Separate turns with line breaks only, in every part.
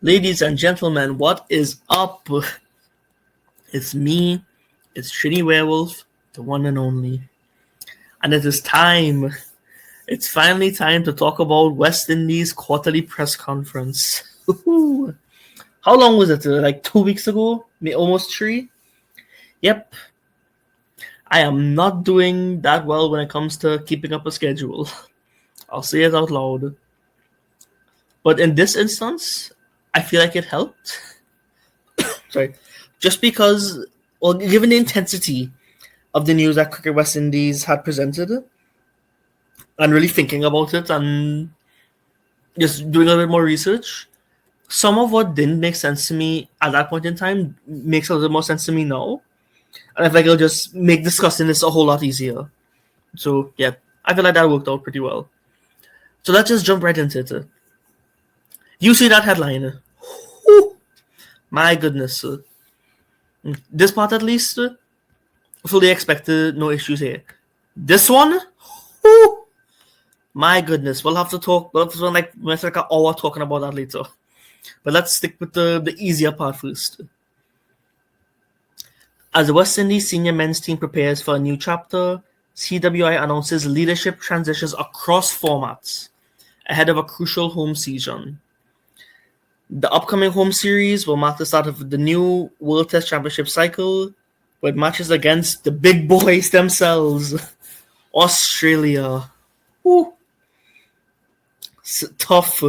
Ladies and gentlemen, what is up? It's me, it's Trini Werewolf, the one and only. And it is time. It's finally time to talk about West Indies quarterly press conference. How long was it? Like 2 weeks ago? Almost 3? Yep. I am not doing that well when it comes to keeping up a schedule. I'll say it out loud. But in this instance, I feel like it helped. Sorry. Just because, well, given the intensity of the news that Cricket West Indies had presented, and really thinking about it and just doing a little bit more research, some of what didn't make sense to me at that point in time makes a little more sense to me now. And I feel like it'll just make discussing this a whole lot easier. So, yeah, I feel like that worked out pretty well. So let's just jump right into it. You see that headline? Whew. My goodness. This part at least, fully expected, no issues here. This one? Whew. My goodness, we'll have to spend like an hour talking about that later. But let's stick with the easier part first. As the West Indies senior men's team prepares for a new chapter, CWI announces leadership transitions across formats ahead of a crucial home season. The upcoming home series will mark the start of the new World Test Championship cycle, with matches against the big boys themselves, Australia. Woo. Tough.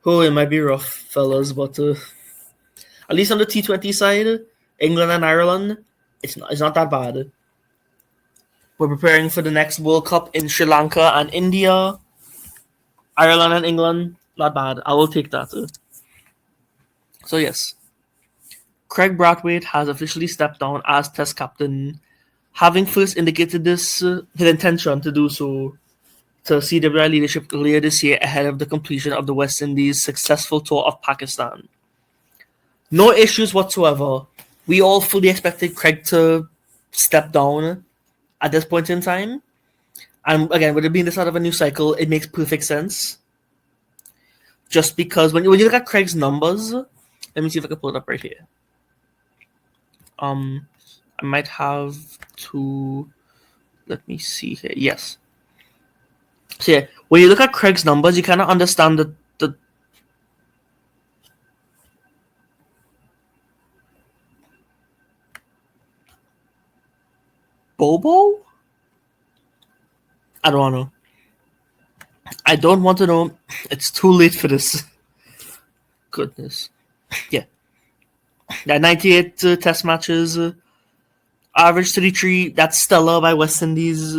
Oh, it might be rough, fellas, but at least on the T20 side, England and Ireland, it's not that bad. We're preparing for the next World Cup in Sri Lanka and India. Ireland and England, not bad. I will take that. So yes, Craig Brathwaite has officially stepped down as Test captain, having first indicated his intention to do so to CWI leadership earlier this year ahead of the completion of the West Indies' successful tour of Pakistan. No issues whatsoever. We all fully expected Craig to step down at this point in time. And again, with it being the start of a new cycle, it makes perfect sense. Just because when you look at Craig's numbers, let me see if I can pull it up right here. I might have to, let me see here. Yes. So yeah, when you look at Craig's numbers, you kind of understand the Bobo? I don't know. I don't want to know. It's too late for this. Goodness. Yeah. 98 test matches. Average 33. That's stellar by West Indies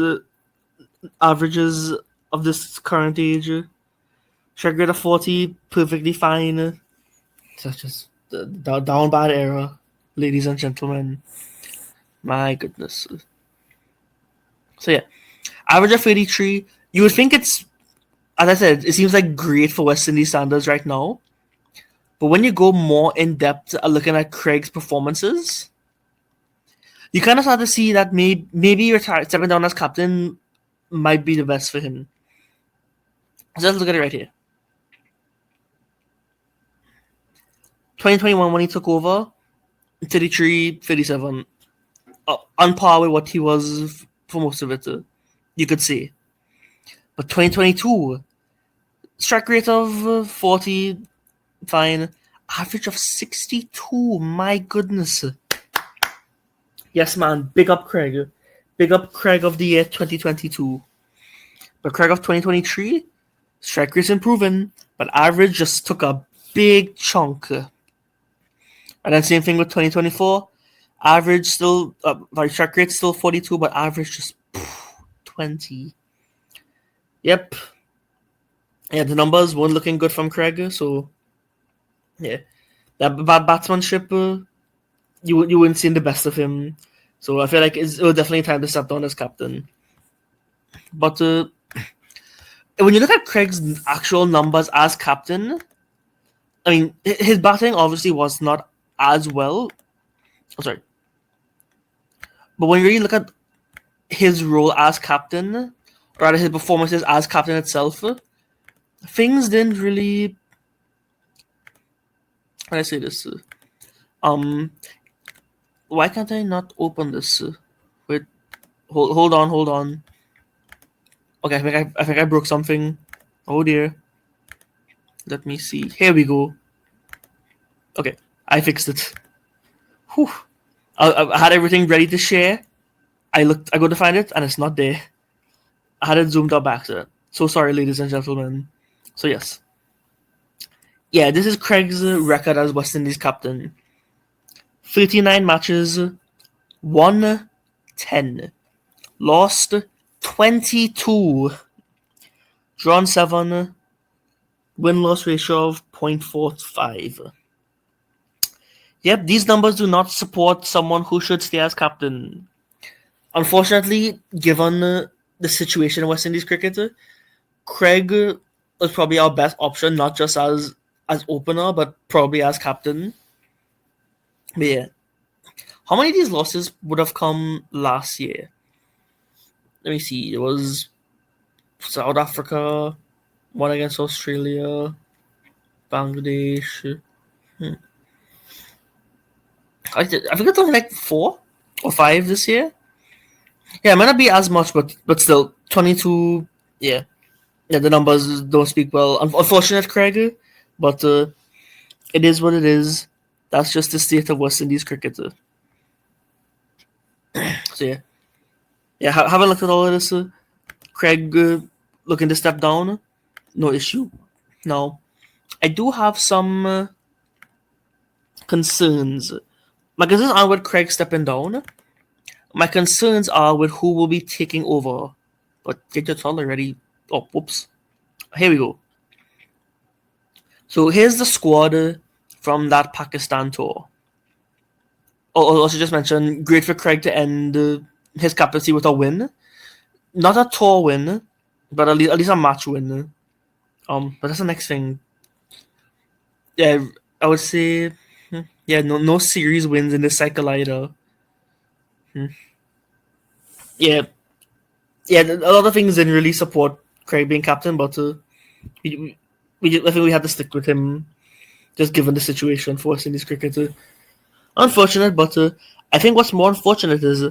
averages of this current age. Strike rate of 40. Perfectly fine. That's just the down bad era, ladies and gentlemen. My goodness. So yeah. Average of 83. You would think it's, as I said, it seems like great for West Indies standards right now. But when you go more in depth looking at Craig's performances, you kind of start to see that maybe stepping down as captain might be the best for him. So let's look at it right here. 2021 when he took over, 33, 37. On par with what he was for most of it, you could see. But 2022, strike rate of 40, fine. Average of 62, my goodness. Yes, man, big up Craig. Big up Craig of the year 2022. But Craig of 2023, strike rate's improving, but average just took a big chunk. And then same thing with 2024. Average still, strike rate still 42, but average just 20. Yep. Yeah, the numbers weren't looking good from Craig, so yeah. That bad batsmanship, you wouldn't see the best of him. So I feel like it was definitely time to step down as captain. But when you look at Craig's actual numbers as captain, I mean, his batting obviously was not as well. Oh, sorry. But when you really look at his role as captain, or rather his performances as captain itself, things didn't really How do I say this? Um, why can't I not open this? Wait, hold on, hold on. Okay, I think I broke something. Oh dear. Let me see. Here we go. Okay, I fixed it. Whew. I had everything ready to share. I go to find it, and it's not there. I had it zoomed up back to it. So sorry, ladies and gentlemen. So yes, yeah, this is Craig's record as West Indies captain. 39 matches, won 10, lost 22, drawn 7, win-loss ratio of 0.45. Yep, these numbers do not support someone who should stay as captain. Unfortunately, given the situation in West Indies cricket, Craig was probably our best option, not just as opener, but probably as captain. But yeah, how many of these losses would have come last year? Let me see. It was South Africa, one against Australia, Bangladesh. I think it's only like 4 or 5 this year. Yeah, it might not be as much, but still 22. Yeah, yeah. The numbers don't speak well. Unfortunate, Craig, but it is what it is. That's just the state of West Indies cricket. So yeah, yeah. Having looked at all of this, Craig looking to step down, no issue. Now, I do have some concerns. My concerns aren't with Craig stepping down. My concerns are with who will be taking over. But get your thought already. Oh, whoops. Here we go. So here's the squad from that Pakistan tour. Oh, also just mention, great for Craig to end his captaincy with a win. Not a tour win, but at least a match win. But that's the next thing. Yeah, I would say, yeah, no series wins in this cycle either. Yeah, yeah, a lot of things didn't really support Craig being captain, but I think we had to stick with him, just given the situation for us in this cricket. Unfortunate, but I think what's more unfortunate is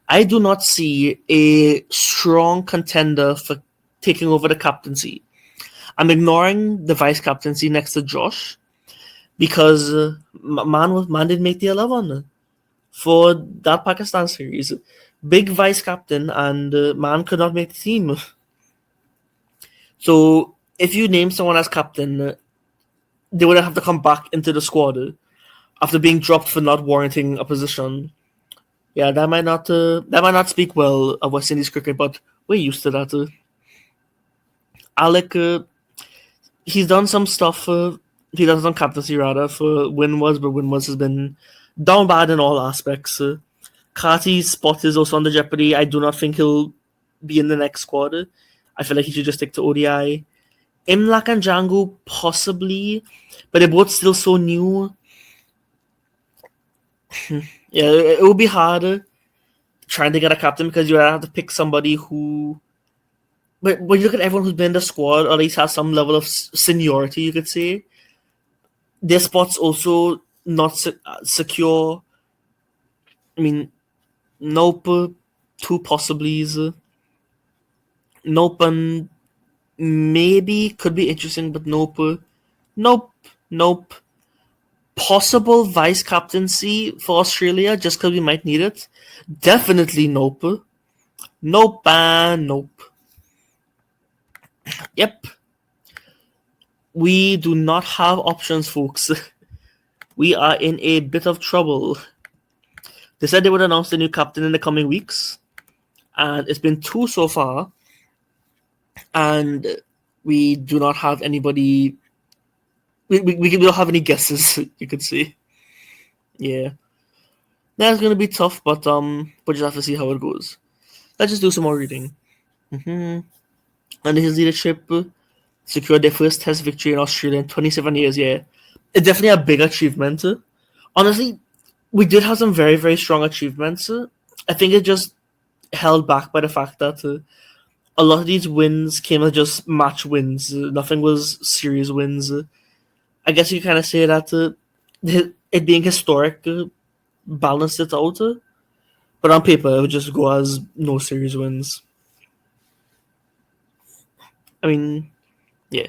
I do not see a strong contender for taking over the captaincy. I'm ignoring the vice captaincy next to Josh because man didn't make the 11 for that Pakistan series. Big vice captain and man could not make the team. So if you name someone as captain, they would have to come back into the squad after being dropped for not warranting a position. Yeah, that might not speak well of West Indies cricket, but we're used to that. Alec, he's done some stuff. He done some captaincy rather for Winwas, but Winwas has been down bad in all aspects. Carty's spot is also under jeopardy. I do not think he'll be in the next squad. I feel like he should just stick to ODI. Imlak and Django possibly, but they're both still so new. Yeah, it will be hard trying to get a captain because you have to pick somebody who. But when you look at everyone who's been in the squad, or at least has some level of seniority, you could say, their spots also not secure. I mean, nope, two possiblies. Nope, and maybe could be interesting, but nope, nope, nope. Possible vice captaincy for Australia just because we might need it. Definitely nope. Nope and nope. Yep. We do not have options, folks. We are in a bit of trouble. They said they would announce the new captain in the coming weeks, and it's been 2 so far, and we do not have anybody. We don't have any guesses, you could say. Yeah. That's going to be tough, but we'll just have to see how it goes. Let's just do some more reading. Under his leadership, secured their first Test victory in Australia in 27 years. Yeah, it's definitely a big achievement. Honestly, we did have some very, very strong achievements. I think it just held back by the fact that a lot of these wins came as just match wins. Nothing was series wins. I guess you kind of say that it being historic balanced it out. But on paper, it would just go as no series wins. I mean, yeah.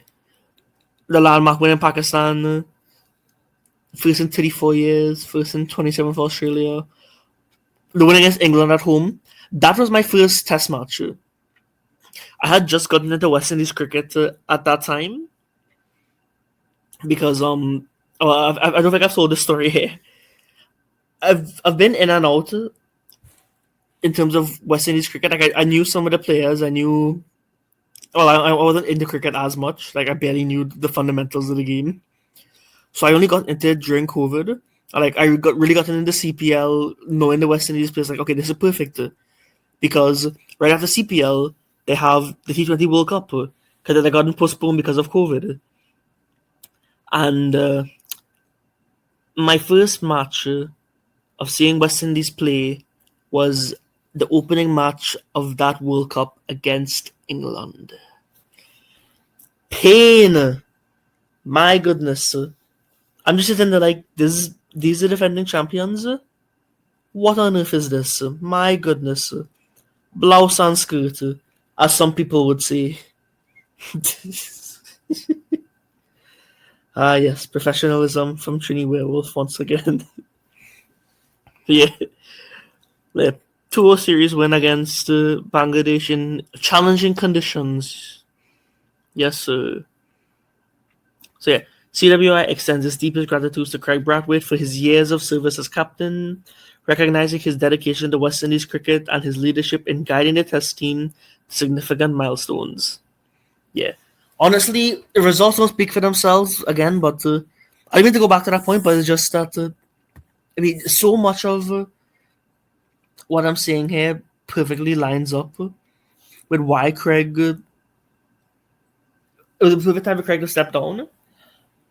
The landmark win in Pakistan, first in 34 years, first in 27 for Australia. The win against England at home, that was my first test match. I had just gotten into West Indies cricket at that time because I don't think I've told this story here. I've been in and out in terms of West Indies cricket. Like I knew some of the players. I knew. Well, I wasn't into cricket as much. Like I barely knew the fundamentals of the game. So I only got into it during COVID. Like I really got into CPL, knowing the West Indies players. Like, okay, this is perfect because right after CPL they have the T20 World Cup because they got postponed because of COVID. And my first match of seeing West Indies play was the opening match of that World Cup against England. Pain! My goodness. I'm just sitting there like, these are defending champions? What on earth is this? My goodness. Blouse and skirt, as some people would say. Ah, yes, professionalism from Trini WereWolf once again. Yeah. 2-0 series win against Bangladesh in challenging conditions. Yes, sir. So yeah, CWI extends its deepest gratitude to Craig Brathwaite for his years of service as captain, recognizing his dedication to West Indies cricket and his leadership in guiding the Test team to significant milestones. Yeah. Honestly, the results don't speak for themselves again, but I didn't mean to go back to that point, but it's just that, I mean, so much of what I'm saying here perfectly lines up with why Craig. It was a perfect time for Craig to step down.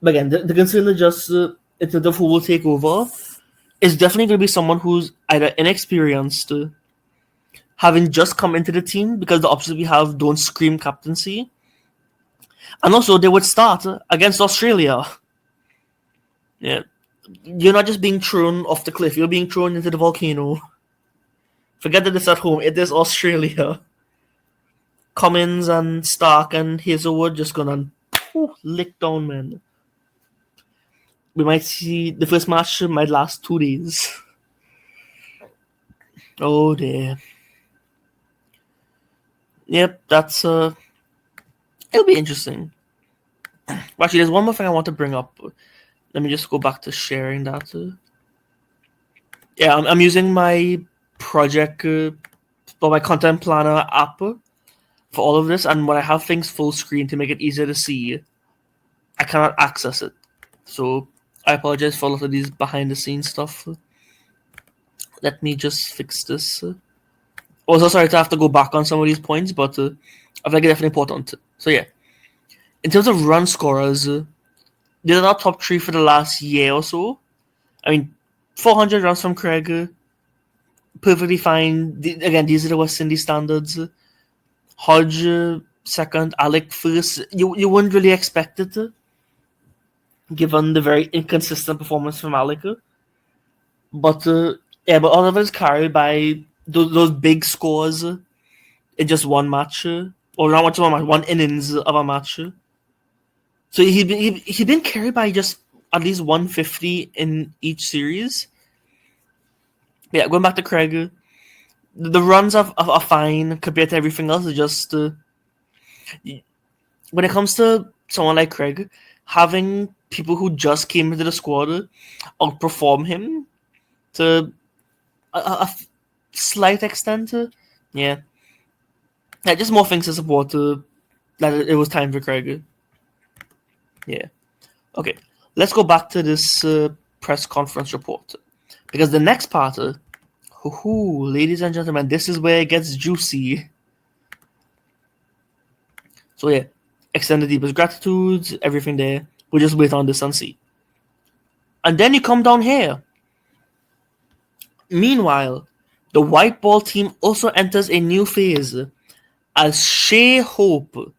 But again, the concern is just in terms of who will take over is definitely going to be someone who's either inexperienced, having just come into the team because the options we have don't scream captaincy, and also they would start against Australia. Yeah, you're not just being thrown off the cliff; you're being thrown into the volcano. Forget that it's at home; it is Australia. Cummins and Stark and Hazelwood just gonna lick down, man. We might see the first match might last 2 days. Oh dear. Yep, that's it'll be interesting. Actually, there's one more thing I want to bring up. Let me just go back to sharing that. Yeah, I'm using my project or my content planner app for all of this, and when I have things full screen to make it easier to see, I cannot access it. So I apologize for a lot of these behind the scenes stuff. Let me just fix this. Also, sorry to have to go back on some of these points, but I feel like it's definitely important. So yeah, in terms of run scorers, they're not top 3 for the last year or so. I mean, 400 runs from Craig, perfectly fine. Again, these are the West Indies standards. Hodge second, Alec first. You wouldn't really expect it, given the very inconsistent performance from Alec. But yeah, but all of it is carried by those big scores in just one match, or not much one match, one innings of a match. So he'd been carried by just at least 150 in each series. Yeah, going back to Craig, the runs are fine compared to everything else. It's just when it comes to someone like Craig, having people who just came into the squad outperform him to a slight extent. Yeah, just more things to support that it was time for Craig. Yeah. Okay, let's go back to this press conference report. Because the next part, ladies and gentlemen, this is where it gets juicy. So yeah, extend the deepest gratitudes, everything there. We'll just wait on this and see. And then you come down here. Meanwhile, the white ball team also enters a new phase as Shea Hope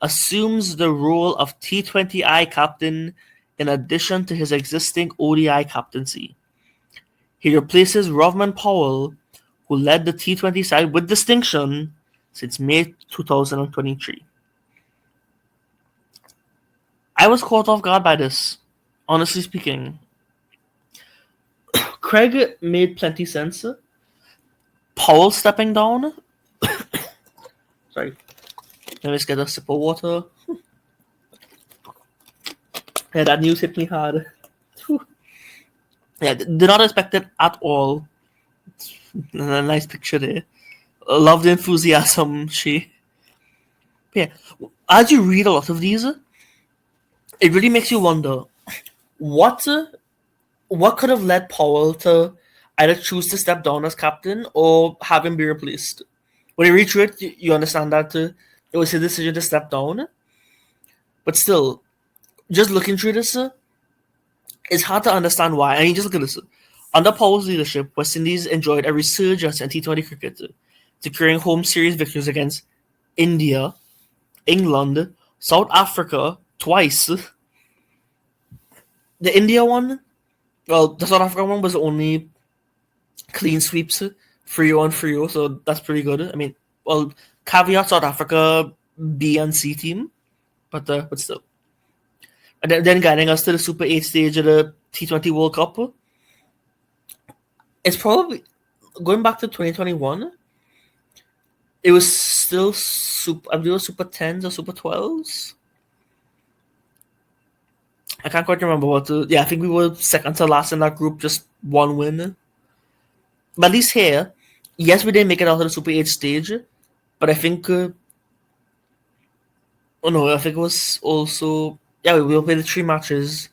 assumes the role of T20I captain in addition to his existing ODI captaincy. He replaces Rovman Powell, who led the T20 side with distinction since May 2023. I was caught off guard by this, honestly speaking. Craig made plenty sense. Powell stepping down. Sorry. Let me just get a sip of water. Yeah, that news hit me hard. Yeah, did not expect it at all. A nice picture there. Love the enthusiasm, she. Yeah, as you read a lot of these, it really makes you wonder what could have led Powell to either choose to step down as captain or have him be replaced. When you read through it, you understand that it was his decision to step down. But still, just looking through this, it's hard to understand why. I mean, just look at this. Under Powell's leadership, West Indies enjoyed a resurgence in T20 cricket, securing home series victories against India, England, South Africa twice. The India one, well, the South Africa one was only clean sweeps, 3-1, 3-0, so that's pretty good. I mean, well, caveat South Africa B and C team, but still. And then guiding us to the Super 8 stage of the T20 World Cup. It's probably, going back to 2021, it was still Super 10s or Super 12s. I can't quite remember what. I think we were second to last in that group, just one win. But at least here, yes, we didn't make it out of the Super 8 stage, but I think. I think it was also. Yeah, we will play the 3 matches,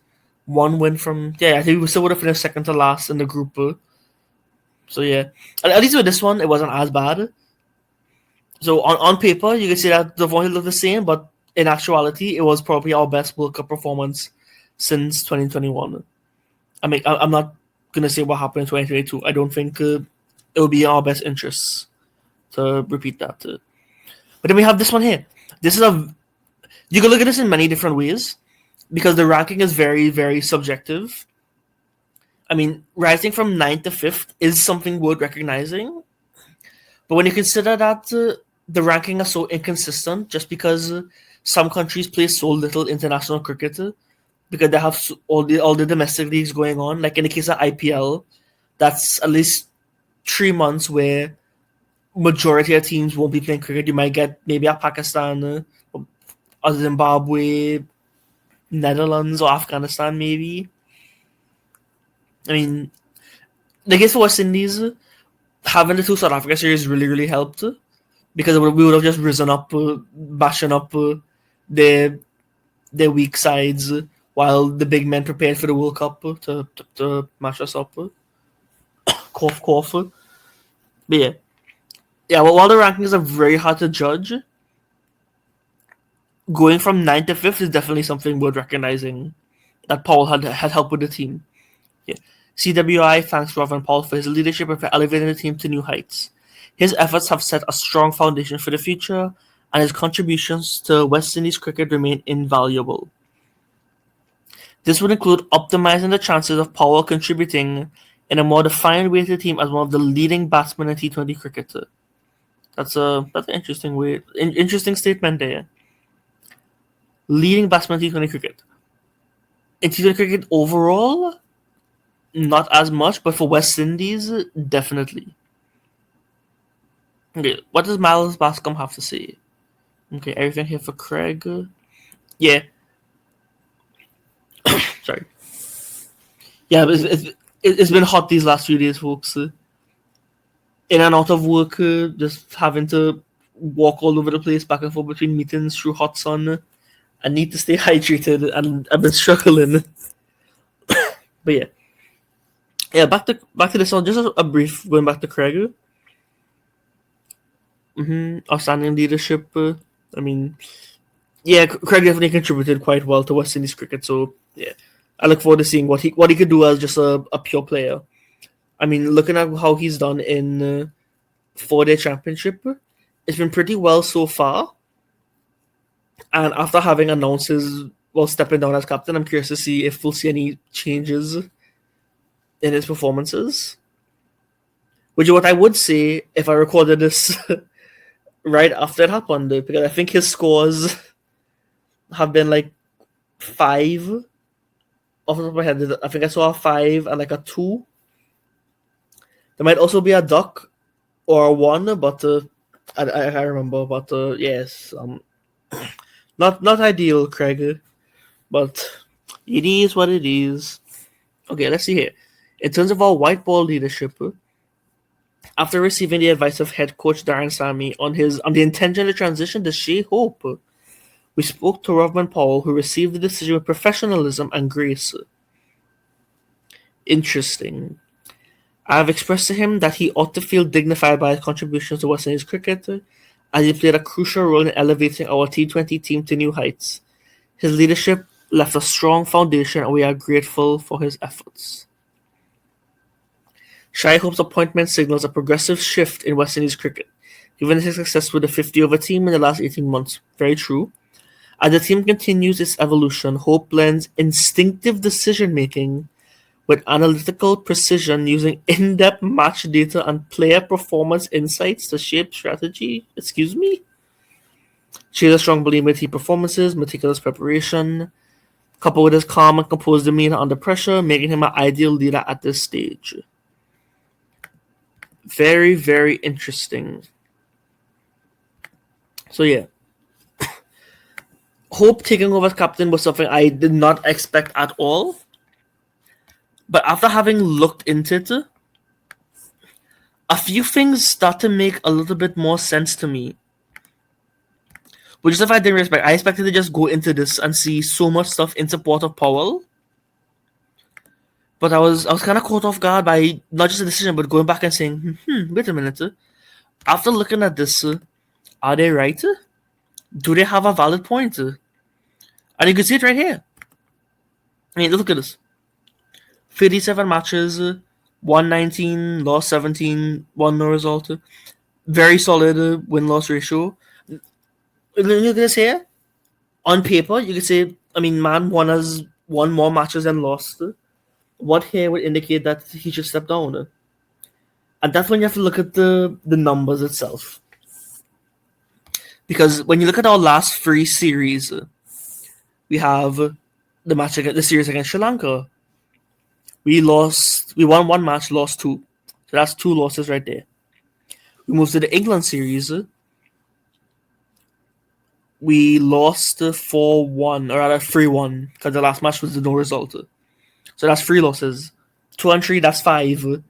1 win from. I think we still would have finished second to last in the group. So yeah, at least with this one, it wasn't as bad. So on paper, you can see that the volume looked the same, but in actuality, it was probably our best World Cup performance since 2021. I mean, I'm not gonna say what happened in 2022. I don't think it will be in our best interests to repeat that. But then we have this one here. This is you can look at this in many different ways because the ranking is very, very subjective. I mean, rising from 9th to 5th is something worth recognizing. But when you consider that the ranking is so inconsistent just because some countries play so little international cricket because they have all the domestic leagues going on. Like in the case of IPL, that's at least 3 months where majority of teams won't be playing cricket. You might get maybe a Pakistan, a Zimbabwe, Netherlands, or Afghanistan maybe. I mean, the case for West Indies, having the 2 South Africa series really, really helped because we would have just risen up, bashing up their weak sides while the big men prepared for the World Cup to mash us up. Cough, cough. But well, while the rankings are very hard to judge, going from 9th to 5th is definitely something worth recognizing that Paul had helped with the team. CWI thanks Rovman Powell for his leadership and for elevating the team to new heights. His efforts have set a strong foundation for the future, and his contributions to West Indies cricket remain invaluable. This would include optimizing the chances of Powell contributing in a more defined way to the team as one of the leading batsmen in T20 cricket. That's an interesting statement there. Leading batsman in T20 cricket. In T20 cricket overall, not as much, but for West Indies, definitely. Okay, what does Miles Bascom have to say? Okay, everything here for Craig. Yeah. Sorry. Yeah, but it's been hot these last few days, folks. In and out of work, just having to walk all over the place, back and forth between meetings through hot sun. I need to stay hydrated, and I've been struggling. But back to this one. Just a brief going back to Craig. Outstanding leadership. I mean, Craig definitely contributed quite well to West Indies cricket. So I look forward to seeing what he could do as just a pure player. I mean, looking at how he's done in 4-day championship, it's been pretty well so far. And after having announced his stepping down as captain. I'm curious to see if we'll see any changes in his performances. Which is what I would say if I recorded this right after it happened, because I think his scores have been like 5 off the top of my head. I think I saw a 5 and like a 2. There might also be a duck or a 1, but I can't remember. But yes, not ideal, Craig, but it is what it is. Okay, let's see here. In terms of our white ball leadership, after receiving the advice of head coach Darren Sammy on the intention to transition to Shea Hope, we spoke to Rovman Powell, who received the decision with professionalism and grace. Interesting. I have expressed to him that he ought to feel dignified by his contributions to West Indies cricket, as he played a crucial role in elevating our T20 team to new heights. His leadership left a strong foundation, and we are grateful for his efforts. Shai Hope's appointment signals a progressive shift in West Indies cricket, given his success with the 50-over team in the last 18 months. Very true. As the team continues its evolution, Hope blends instinctive decision-making with analytical precision, using in-depth match data and player performance insights to shape strategy. Excuse me? She is a strong believer in team performances, meticulous preparation, coupled with his calm and composed demeanor under pressure, making him an ideal leader at this stage. Very, very interesting. So yeah. Hope taking over as captain was something I did not expect at all. But after having looked into it, a few things start to make a little bit more sense to me. Which is if I didn't expect. I expected to just go into this and see so much stuff in support of Powell. But I was kind of caught off guard by not just the decision, but going back and saying, wait a minute. After looking at this, are they right? Do they have a valid point? And you can see it right here. I mean, look at this. 37 matches, 119, lost 17, 1 no result. Very solid win-loss ratio. Look at this here. On paper, you could say, I mean, man has won more matches than lost. What here would indicate that he should step down? And that's when you have to look at the numbers itself. Because when you look at our last 3 series, we have the series against Sri Lanka. We won 1 match, lost 2. So that's 2 losses right there. We moved to the England series. We lost 4-1, or rather 3-1, because the last match was no result. So that's 3 losses. 2 and 3, that's 5.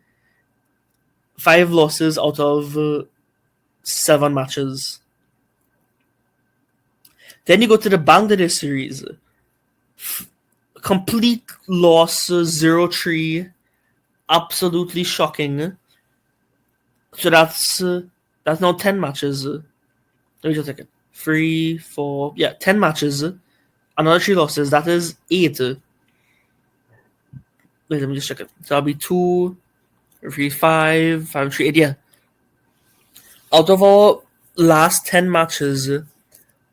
5 losses out of 7 matches. Then you go to the Bangladesh series. Complete loss, 0-3. Absolutely shocking. So that's now 10 matches. Let me just check it. 3, 4, 10 matches. Another 3 losses. That is 8. Wait, let me just check it. So that'll be 2, 3, 5, 5, 3, 8. Yeah. Out of our last 10 matches,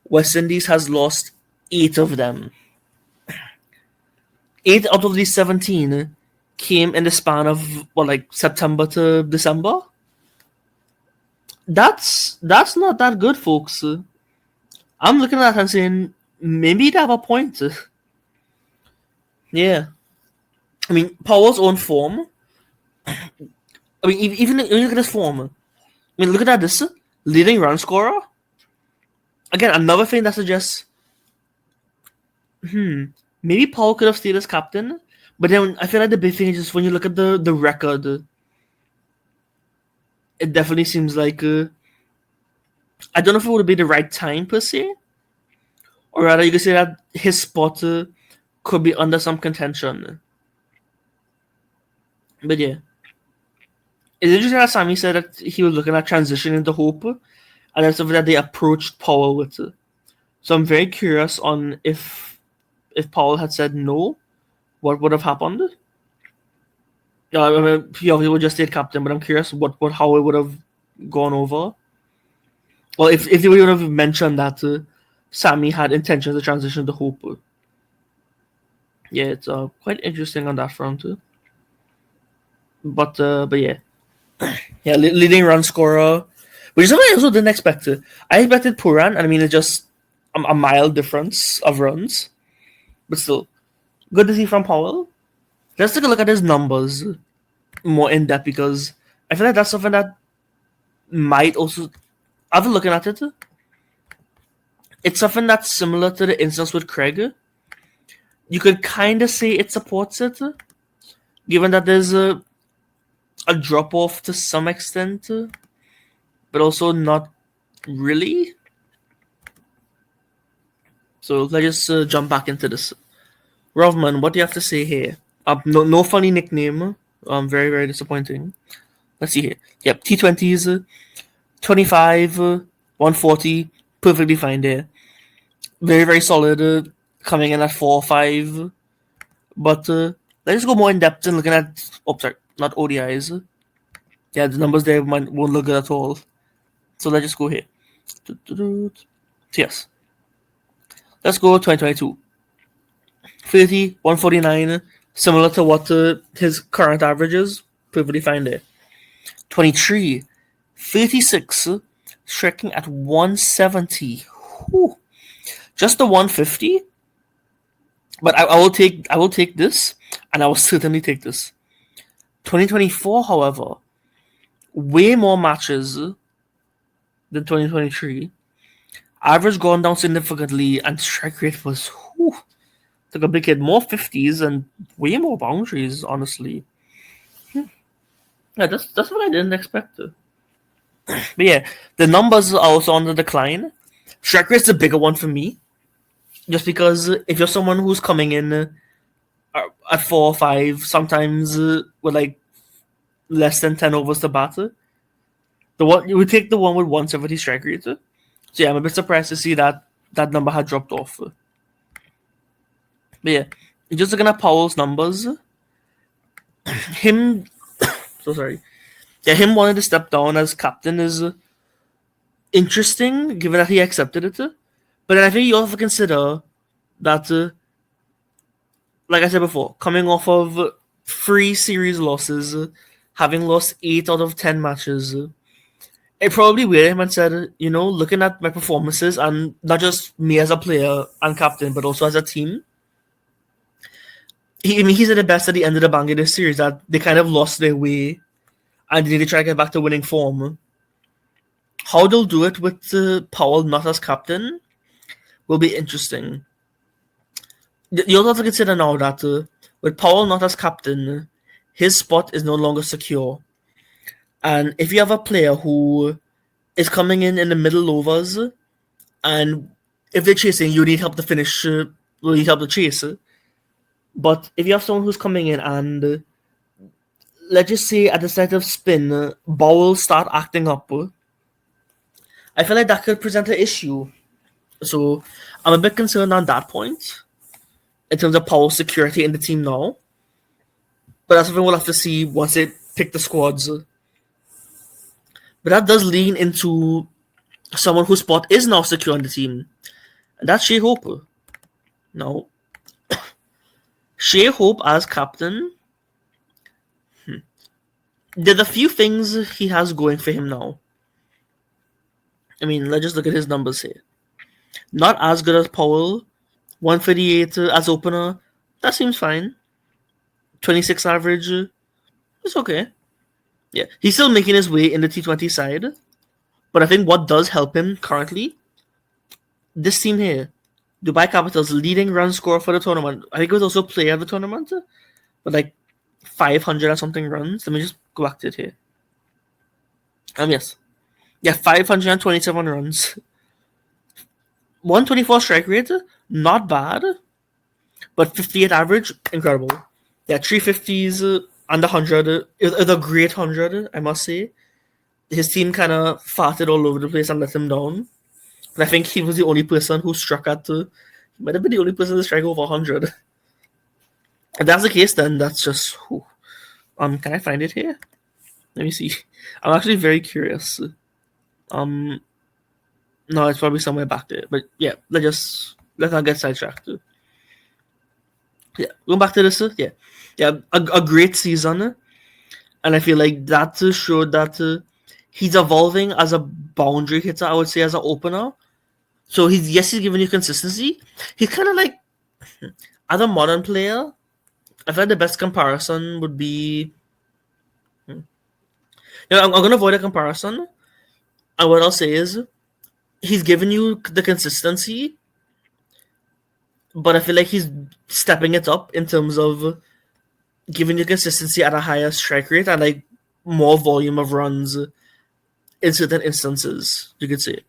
West Indies has lost 8 of them. 8 out of these 17 came in the span of September to December. That's not that good, folks. I'm looking at that and saying maybe they have a point. Yeah. I mean, Powell's own form. I mean, even when you look at this form. I mean, look at this leading run scorer. Again, another thing that suggests, maybe Powell could have stayed as captain. But then I feel like the big thing is just when you look at the record, it definitely seems like I don't know if it would be the right time per se, or rather you could say that his spot could be under some contention. But yeah, it's interesting that Sammy said that he was looking at transitioning to Hope, and that's something that they approached Powell with. So I'm very curious on if Powell had said no, what would have happened. Yeah, I mean, he would just stayed captain, but I'm curious how it would have gone over. Well, if they would have mentioned that Sammy had intentions to transition to Hope. Yeah, it's quite interesting on that front too. But yeah, yeah, leading run scorer, which is something I also didn't expect. I expected Puran, and I mean it's just a mild difference of runs, but still good to see from Powell. Let's take a look at his numbers more in depth because I feel like that's something that might also. After looking at it, it's something that's similar to the instance with Craig. You could kind of say it supports it, given that there's a drop off to some extent, but also not really. So let's just jump back into this. Rovman, what do you have to say here? No funny nickname. Very, very disappointing. Let's see here. Yep, T20s, 25, 140, perfectly fine there. Very, very solid, coming in at 4 or 5. But let's just go more in depth and looking at. Oh, sorry, not ODIs. Yeah, the numbers there won't look good at all. So let's just go here. So yes. Let's go 2022. 30, 149, similar to what his current average is. Perfectly fine there. 23, 36, striking at 170. Whew. Just the 150. But I will take this, and I will certainly take this. 2024, however, way more matches than 2023. Average gone down significantly, and strike rate was took a big hit. More 50s and way more boundaries, honestly. Yeah, that's what I didn't expect. But yeah, the numbers are also on the decline. Strike rate's a bigger one for me, just because if you're someone who's coming in at 4 or 5, sometimes with like less than 10 overs to bat, the one you would take the one with 170 strike rate. So yeah, I'm a bit surprised to see that number had dropped off. But yeah, just looking at Powell's numbers, him. So sorry. Yeah, him wanting to step down as captain is interesting, given that he accepted it. But then I think you also have to consider that, like I said before, coming off of 3 series losses, having lost 8 out of 10 matches, it probably weighed him and said, looking at my performances and not just me as a player and captain, but also as a team. He said it best at the end of the Bangladesh series that they kind of lost their way and they need to try to get back to winning form. How they'll do it with Powell not as captain will be interesting. You also have to consider now that with Powell not as captain, his spot is no longer secure. And if you have a player who is coming in the middle overs, and if they're chasing, you need help to finish, you need help to chase. But if you have someone who's coming in and let's just say at the start of spin, Bowell start acting up, I feel like that could present an issue. So I'm a bit concerned on that point in terms of Powell's security in the team now. But that's something we'll have to see once they pick the squads. But that does lean into someone whose spot is now secure on the team. And that's Shea Hope. Now, Shea Hope as captain, there's a few things he has going for him now. I mean, let's just look at his numbers here. Not as good as Powell. 138 as opener. That seems fine. 26 average. It's okay. Yeah, he's still making his way in the T20 side. But I think what does help him currently, this team here, Dubai Capital's leading run scorer for the tournament. I think it was also player of the tournament, with like 500 or something runs. Let me just go back to it here. Yes. Yeah, 527 runs. 124 strike rate, not bad. But 58 average, incredible. Yeah, 350s and 100. It's a great 100, I must say. His team kind of farted all over the place and let him down. And I think he was the only person who struck at. He might have been the only person to strike over 100. If that's the case, then that's just. Whew. Can I find it here? Let me see. I'm actually very curious. No, it's probably somewhere back there. But yeah, let's not get sidetracked. Yeah, going back to this, a great season, and I feel like that showed that he's evolving as a boundary hitter. I would say as an opener. So he's giving you consistency. He's kind of like as a modern player. I feel like the best comparison would be. I'm gonna avoid a comparison. And what I'll say is he's giving you the consistency, but I feel like he's stepping it up in terms of giving you consistency at a higher strike rate and like more volume of runs in certain instances, you could say.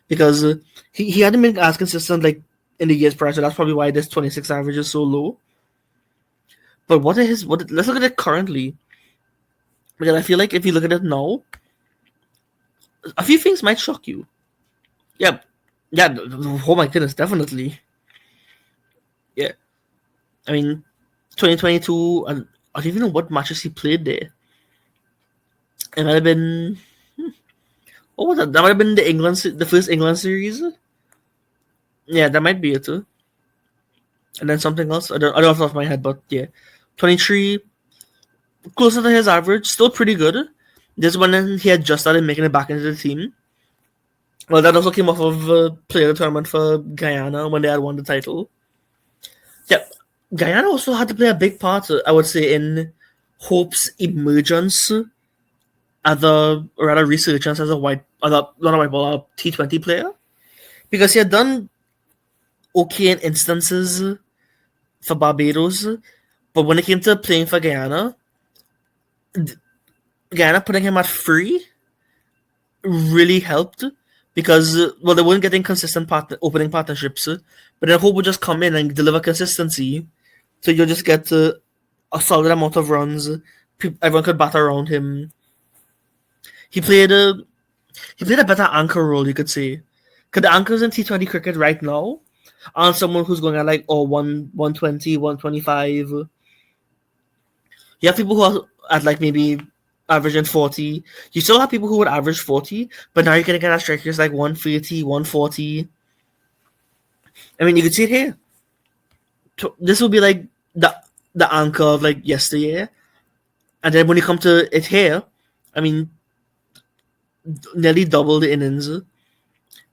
Because he hadn't been as consistent like in the years prior, so that's probably why this 26 average is so low. But let's look at it currently. Because I feel like if you look at it now, a few things might shock you. Yeah. Yeah, oh my goodness, definitely. Yeah. I mean, 2022, and I don't even know what matches he played there. It might have been. What was that? That might have been the first England series. Yeah, that might be it too. And then something else. I don't off the top of my head, but yeah, 23, closer to his average, still pretty good. This one he had just started making it back into the team. Well, that also came off of player of the tournament for Guyana when they had won the title. Yeah, Guyana also had to play a big part, I would say, in Hope's emergence as a rather resurgence as a not a white ball, a T20 player, because he had done okay in instances for Barbados, but when it came to playing for Guyana, Guyana putting him at free really helped because they weren't getting consistent opening partnerships, but then Hope would just come in and deliver consistency, so you'll just get a solid amount of runs. Everyone could bat around him. He played a better anchor role, you could say. Because the anchors in T20 cricket right now aren't someone who's going at like 120, 125. You have people who are at like maybe averaging 40. You still have people who would average 40, but now you're going to get at strikers like 130, 140. I mean, you could see it here. This will be like the anchor of like yesteryear. And then when you come to it here, I mean, nearly double the innings,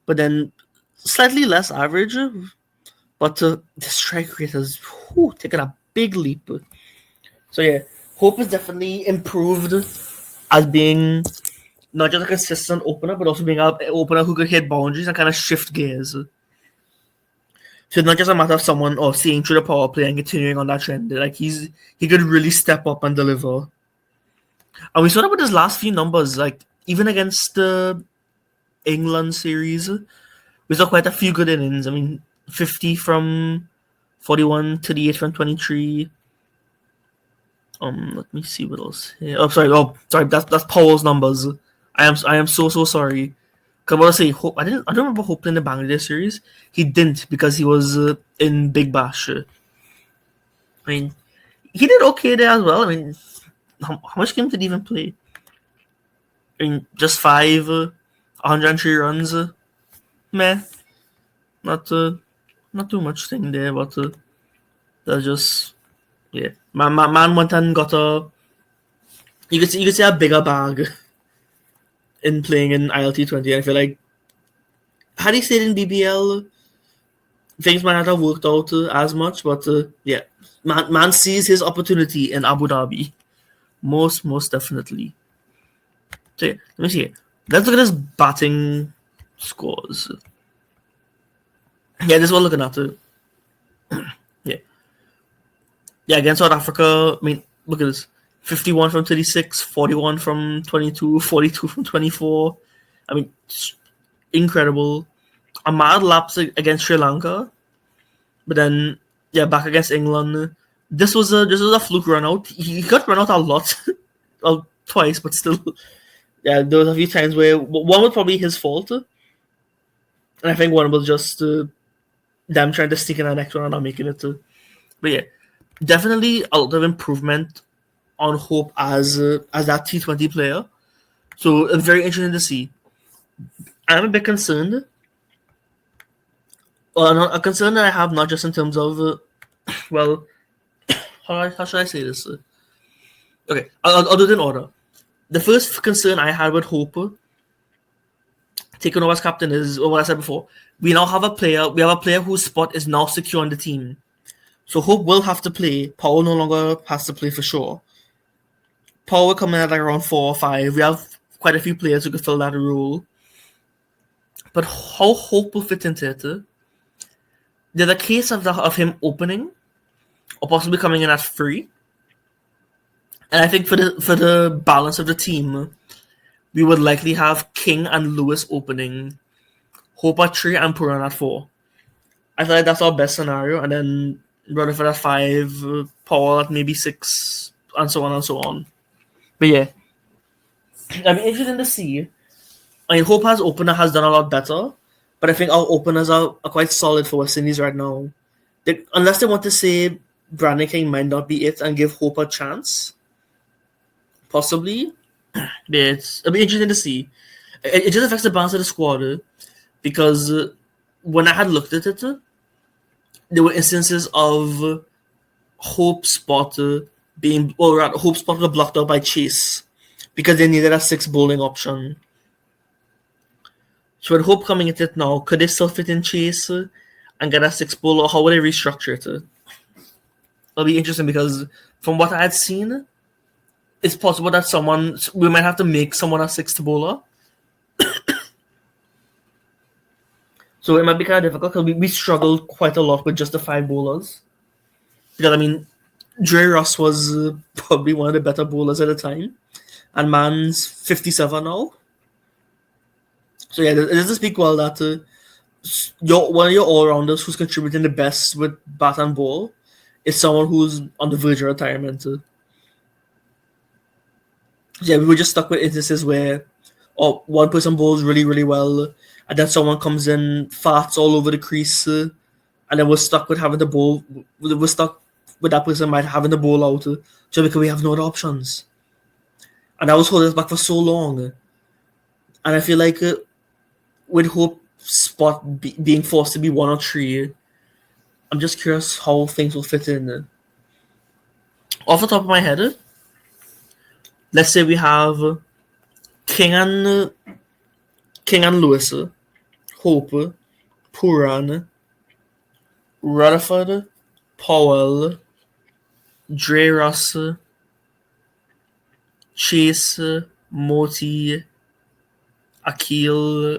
but then slightly less average. But the strike rate has taken a big leap. So yeah, Hope is definitely improved as being not just a consistent opener, but also being an opener who could hit boundaries and kind of shift gears. So it's not just a matter of someone seeing through the power play and continuing on that trend. Like he could really step up and deliver. And we saw that with his last few numbers, like even against the England series, we saw quite a few good innings. I mean, 50 from 41, 38 from 23. Let me see what else. Here. Sorry. That's Powell's numbers. I am so sorry. Cause I want to say Hope. I don't remember Hope playing the Bangladesh series. He didn't because he was in Big Bash. I mean, he did okay there as well. I mean, how much games did he even play? I mean, just 5, 103 runs. Meh. Not too much thing there, but that's just Man went and got you could see a bigger bag in playing in ILT20. I feel like had he stayed in BBL, things might not have worked out as much. But man sees his opportunity in Abu Dhabi, most definitely. So let me see. Let's look at his batting scores. Yeah, this is what we're looking at. Yeah, against South Africa, I mean, look at this. 51 from 36, 41 from 22, 42 from 24. I mean, incredible. A mad lapse against Sri Lanka. But then, back against England. This was a fluke run out. He got run out a lot. Well, twice, but still. Yeah, there was a few times where one was probably his fault. And I think one was just them trying to sneak in the next one and not making it. But yeah, definitely a lot of improvement on Hope as that T20 player. So it's very interesting to see. I'm a bit concerned. Well, a concern that I have not just in terms of, how should I say this? Okay, I'll do it in order. The first concern I had with Hope taking over as captain is what I said before. We have a player whose spot is now secure on the team. So Hope will have to play. Paul no longer has to play for sure. Paul will come in at like around 4 or 5. We have quite a few players who could fill that role. But how Hope will fit into it? There's a case of him opening or possibly coming in at 3. And I think for the balance of the team, we would likely have King and Lewis opening, Hope at 3 and Puran at 4. I feel like that's our best scenario, and then Rutherford at 5, Paul at maybe 6, and so on and so on. But yeah, I'm interested to see. I mean, Hope as opener has done a lot better, but I think our openers are quite solid for West Indies right now. Unless they want to say Brandon King might not be it and give Hope a chance, possibly. It'll be interesting to see. It just affects the balance of the squad because when I had looked at it, there were instances of Hope spot Hope spot got blocked out by Chase because they needed a 6 bowling option. So with Hope coming into it now, could they still fit in Chase and get a 6 bowler, or how would they restructure it? It'll be interesting because from what I had seen, it's possible that we might have to make someone a 6th bowler. So it might be kind of difficult because we struggled quite a lot with just the 5 bowlers. Because, I mean, Dre Ross was probably one of the better bowlers at the time. And Man's 57 now. So yeah, it doesn't speak well that one of your all-rounders who's contributing the best with bat and ball is someone who's on the verge of retirement. Yeah, we were just stuck with instances where one person bowls really, really well, and then someone comes in, farts all over the crease, and then we're stuck with having to bowl. We're stuck with that person having to bowl out, just because we have no other options. And I was holding us back for so long. And I feel like with Hope spot being forced to be 1 or 3, I'm just curious how things will fit in. Off the top of my head, let's say we have King and Lewis, Hope, Puran, Rutherford, Powell, Dre Ross, Chase, Moti, Akil,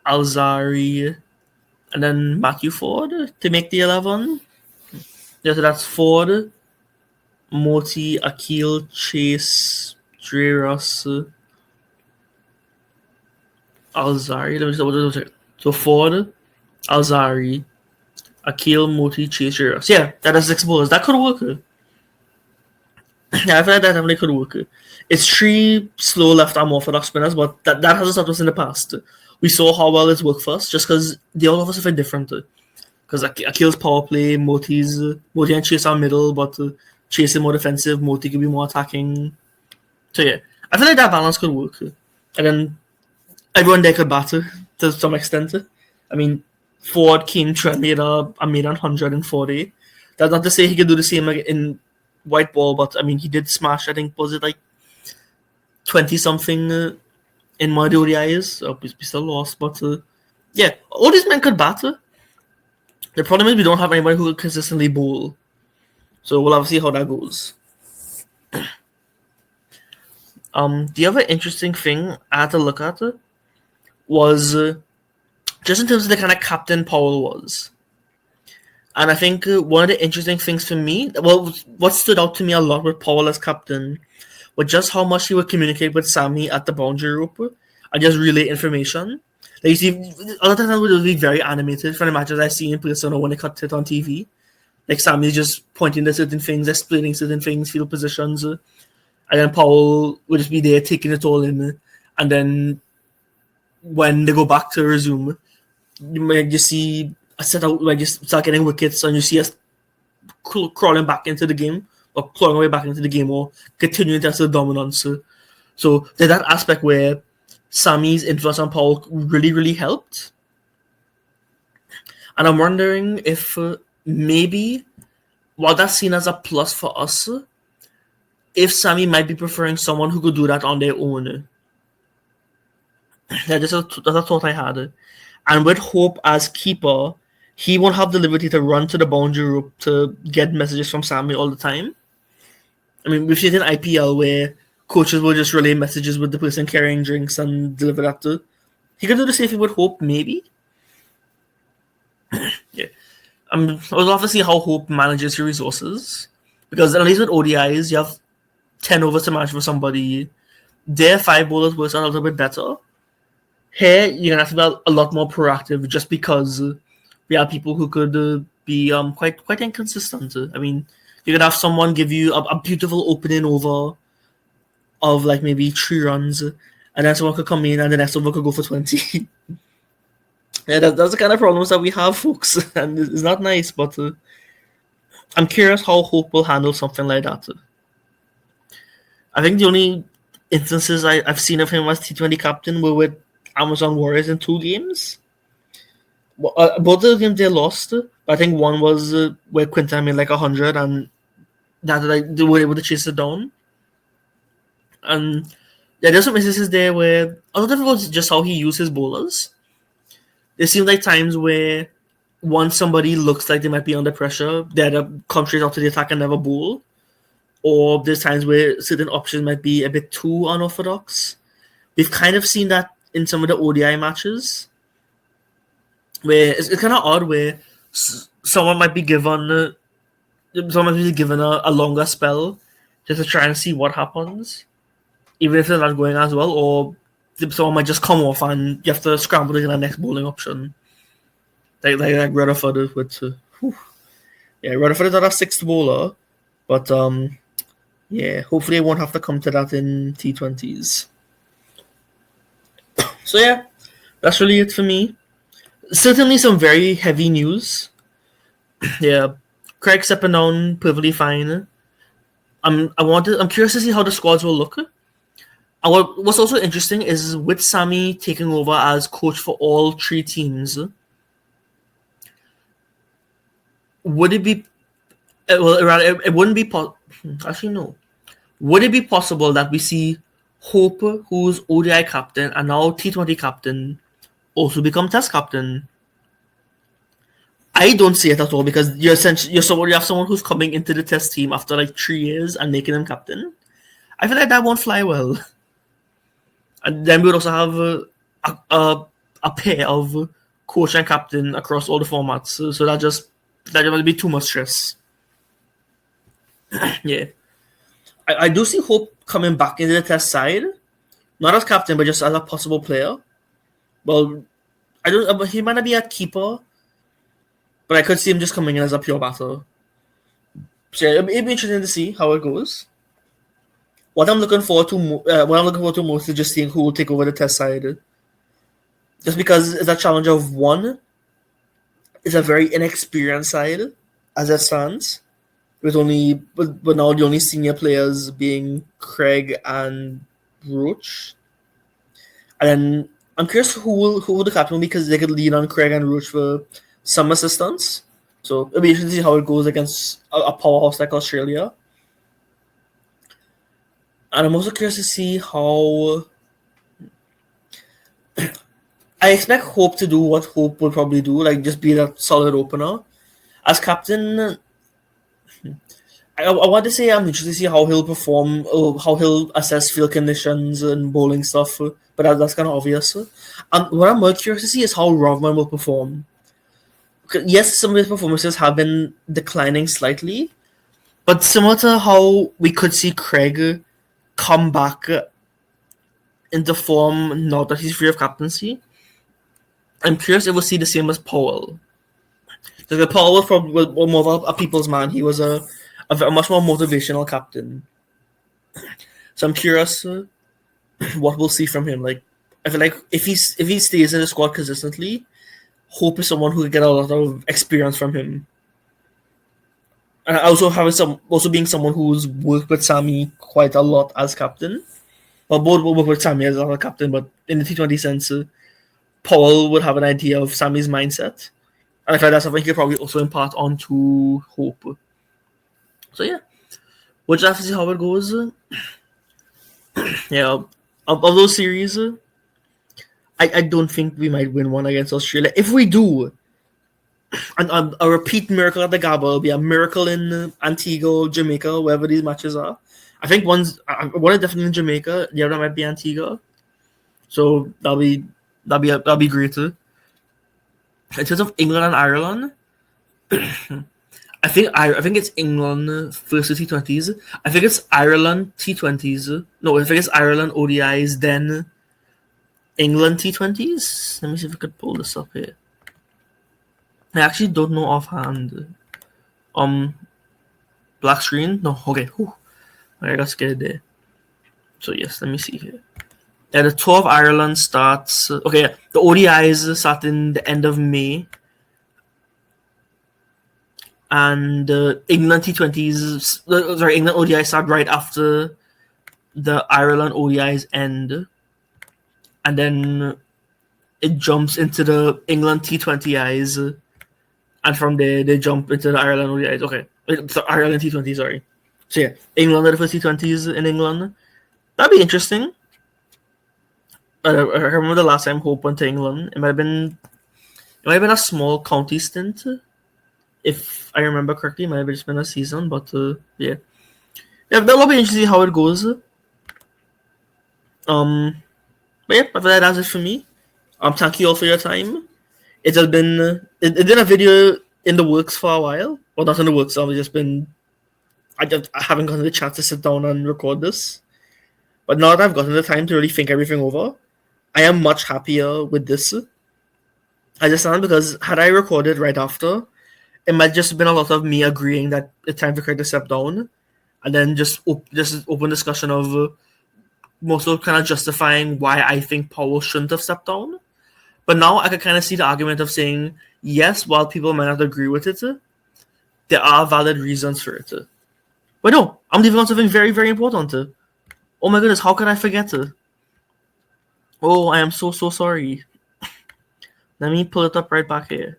Alzari, and then Matthew Ford to make the 11. Yeah, so that's Ford, Moti, Akil, Chase, Dre Ross, Alzari. Let me double check. So Ford, Alzari, Akil, Moti, Chase, Dre Ross. Yeah, that is 6 bowlers. That could work. Yeah, I feel like that definitely could work. It's 3 slow left-arm orthodox spinners, but that hasn't stopped us in the past. We saw how well it's worked for us, just because the all of us are very different. Because Akil's power play, Moti and Chase are middle, but Chase is more defensive, Moti could be more attacking. So yeah, I feel like that balance could work. And then everyone there could batter to some extent. I mean, Ford came to made a 140. That's not to say he could do the same in white ball, but I mean, he did smash, I think, was it like 20-something in my ODIs? We still lost, but yeah, all these men could batter. The problem is we don't have anybody who will consistently bowl. So we'll have to see how that goes. The other interesting thing I had to look at was just in terms of the kind of captain Powell was. And I think one of the interesting things for me, what stood out to me a lot with Powell as captain was just how much he would communicate with Sammy at the boundary rope and just relay information. Like you see, other times it would be very animated from the matches I see in person or when they cut it on TV. Like Sammy's just pointing to certain things, explaining certain things, field positions, and then Powell would just be there taking it all in. And then when they go back to resume, you might just see a set out, like just start getting wickets, and you see us crawling back into the game, or clawing away back into the game, or continuing to assert dominance. So there's that aspect where Sammy's influence on Powell really, really helped. And I'm wondering if maybe while that's seen as a plus for us, if Sammy might be preferring someone who could do that on their own. That's a thought I had. And with Hope as keeper, he won't have the liberty to run to the boundary rope to get messages from Sammy all the time. I mean, we've seen in IPL where coaches will just relay messages with the person carrying drinks and deliver that to. He could do the same thing with Hope, maybe. Yeah. I would love to see how Hope manages your resources. Because at least with ODIs, you have 10 overs to manage for somebody. Their 5 bowlers works out a little bit better. Here, you're going to have to be a lot more proactive just because we have people who could be quite inconsistent. I mean, you could have someone give you a beautiful opening over of like maybe 3 runs, and then someone could come in and the next over could go for 20. Yeah, that's the kind of problems that we have, folks, and it's not nice, but I'm curious how Hope will handle something like that. I think the only instances I've seen of him as T20 captain were with Amazon Warriors in 2 games. Both of the games they lost, but I think one was where Quinton made like 100 and that like they were able to chase it down. And yeah, there's some instances there where a lot of it was just how he used his bowlers. There seemed like times where once somebody looks like they might be under pressure, they either come straight out to the attack and never bowl. Or there's times where certain options might be a bit too unorthodox. We've kind of seen that in some of the ODI matches, where it's kind of odd where someone might be given a longer spell just to try and see what happens, even if they're not going as well, or someone might just come off and you have to scramble to get the next bowling option. Like Rutherford with Rutherford is not a 6th bowler, but yeah, hopefully it won't have to come to that in T20s. So yeah, that's really it for me. Certainly some very heavy news. Yeah, Craig stepping down perfectly fine. I'm curious to see how the squads will look. And what's also interesting is with Sammy taking over as coach for all 3 teams, would it be it wouldn't be actually no. Would it be possible that we see Hope, who's ODI captain and now T20 captain, also become Test captain? I don't see it at all because you have someone who's coming into the Test team after like 3 years and making him captain. I feel like that won't fly well. And then we would also have a pair of coach and captain across all the formats. So that will be too much stress. Yeah. I do see Hope coming back into the Test side. Not as captain, but just as a possible player. Well, I don't. He might not be a keeper, but I could see him just coming in as a pure batter. So yeah, it'd be interesting to see how it goes. What I'm looking forward to most is just seeing who will take over the Test side. Just because it's a challenge of one. It's a very inexperienced side as it stands, with now the only senior players being Craig and Roach. And then I'm curious who will the captain be because they could lean on Craig and Roach for some assistance. So it'll be interesting to see how it goes against a powerhouse like Australia. And I'm also curious to see how I expect Hope to do what Hope will probably do, like just be that solid opener. As captain, I want to say I'm interested to see how he'll perform, how he'll assess field conditions and bowling stuff, but that's kind of obvious. And what I'm more curious to see is how Rovman will perform. Yes, some of his performances have been declining slightly, but similar to how we could see Craig come back into form now that he's free of captaincy, I'm curious if we'll see the same as Powell. Because Powell was probably more of a people's man. He was a much more motivational captain. So I'm curious what we'll see from him. Like, I feel like if he stays in the squad consistently, Hope is someone who can get a lot of experience from him. And also being someone who's worked with Sammy quite a lot as captain. Well, both will work with Sammy as a captain, but in the T20 sense, Powell would have an idea of Sammy's mindset. And I feel like that's something he could probably also impart onto Hope. So yeah, we'll just have to see how it goes. Yeah, of those series, I don't think we might win one against Australia. If we do, a repeat miracle at the Gabba will be a miracle in Antigua, Jamaica, wherever these matches are. I think one is definitely in Jamaica. The other might be Antigua. So that'll be great too. In terms of England and Ireland, I think it's England first T20s. I think it's Ireland T20s. No, I think it's Ireland ODIs, then England T20s. Let me see if I could pull this up here. I actually don't know offhand. Black screen? No, okay. Whew. I got scared there. So yes, let me see here. Yeah, the tour of Ireland starts. Okay, the ODIs start in the end of May, and England T20s. England ODIs start right after the Ireland ODIs end, and then it jumps into the England T20Is, and from there they jump into the Ireland ODIs. Okay, so Ireland T20, sorry. So yeah, England are the first T20s in England. That'd be interesting. I remember the last time Hope went to England. It might have been a small county stint, if I remember correctly. It might have just been a season, but yeah, that'll be interesting how it goes. But yeah, that's it for me. Thank you all for your time. It has been it's been a video in the works for a while. Well, not in the works. I've just been I haven't gotten the chance to sit down and record this. But now that I've gotten the time to really think everything over, I am much happier with this. I understand, because had I recorded right after, it might just have been a lot of me agreeing that it's time for Craig to step down, and then just open discussion of most of kind of justifying why I think Powell shouldn't have stepped down. But now I can kind of see the argument of saying, yes, while people might not agree with it, there are valid reasons for it. But no, I'm leaving on something very, very important. Oh my goodness, how could I forget it? Oh, I am so sorry. Let me pull it up right back here.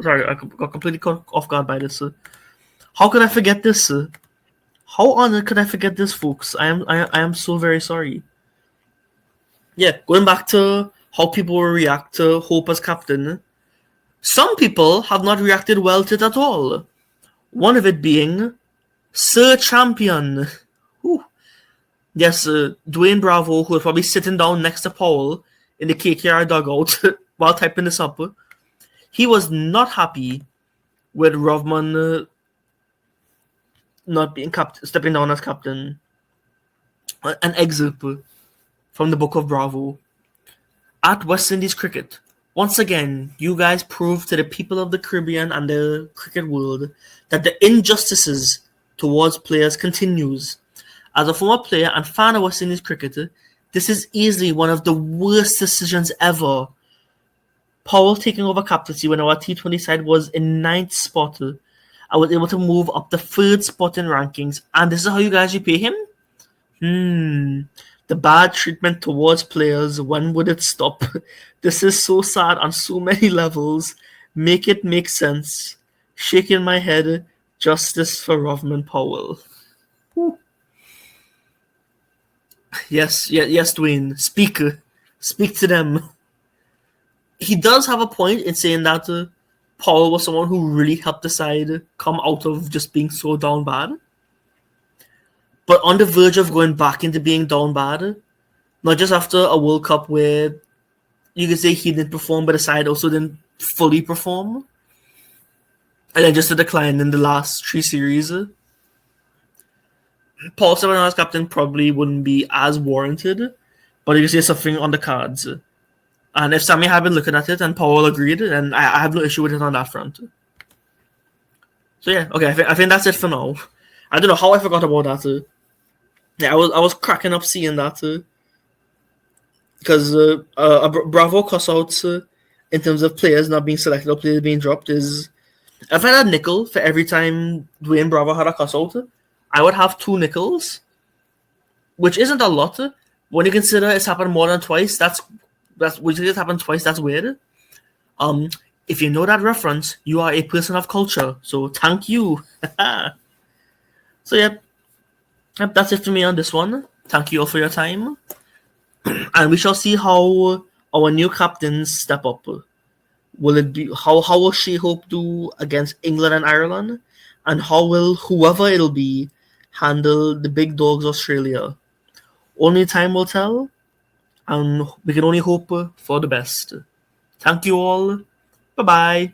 Sorry, I got completely caught off guard by this. How could I forget this? How on earth could I forget this, folks? I am so very sorry. Yeah, going back to how people will react to Hope as captain. Some people have not reacted well to it at all. One of it being Sir Champion. Whew. Yes, Dwayne Bravo, who was probably sitting down next to Powell in the KKR dugout while typing this up, he was not happy with Rovman not being stepping down as captain. An excerpt from the book of Bravo. At West Indies cricket, once again, you guys prove to the people of the Caribbean and the cricket world that the injustices towards players continues. As a former player and fan of West Indies cricket, this is easily one of the worst decisions ever. Powell taking over captaincy when our T20 side was in 9th spot. I was able to move up the 3rd spot in rankings, and this is how you guys repay him? The bad treatment towards players, when would it stop? This is so sad on so many levels. Make it make sense. Shaking my head. Justice for Rovman Powell. Whew. Yes, Dwayne. Speak to them. He does have a point in saying that Powell was someone who really helped the side come out of just being so down bad. But on the verge of going back into being down bad, not just after a World Cup where you could say he didn't perform, but the side also didn't fully perform. And then just a decline in the last 3 series. Paul stepping down as captain probably wouldn't be as warranted, but you can see something on the cards. And if Sammy had been looking at it and Paul agreed, then I have no issue with it on that front. So yeah, okay, I think that's it for now. I don't know how I forgot about that. Yeah, I was cracking up seeing that because a Bravo cuss outs in terms of players not being selected or players being dropped is, if I had a nickel for every time Dwayne Bravo had a cuss out, I would have 2 nickels, which isn't a lot. When you consider it's happened more than twice, that's which has happened twice. That's weird. If you know that reference, you are a person of culture. So thank you. So yep, that's it for me on this one. Thank you all for your time, and we shall see how our new captains step up. Will it be how will she hope do against England and Ireland, and how will whoever it'll be handle the big dogs Australia? Only time will tell, and we can only hope for the best. Thank you all. Bye bye.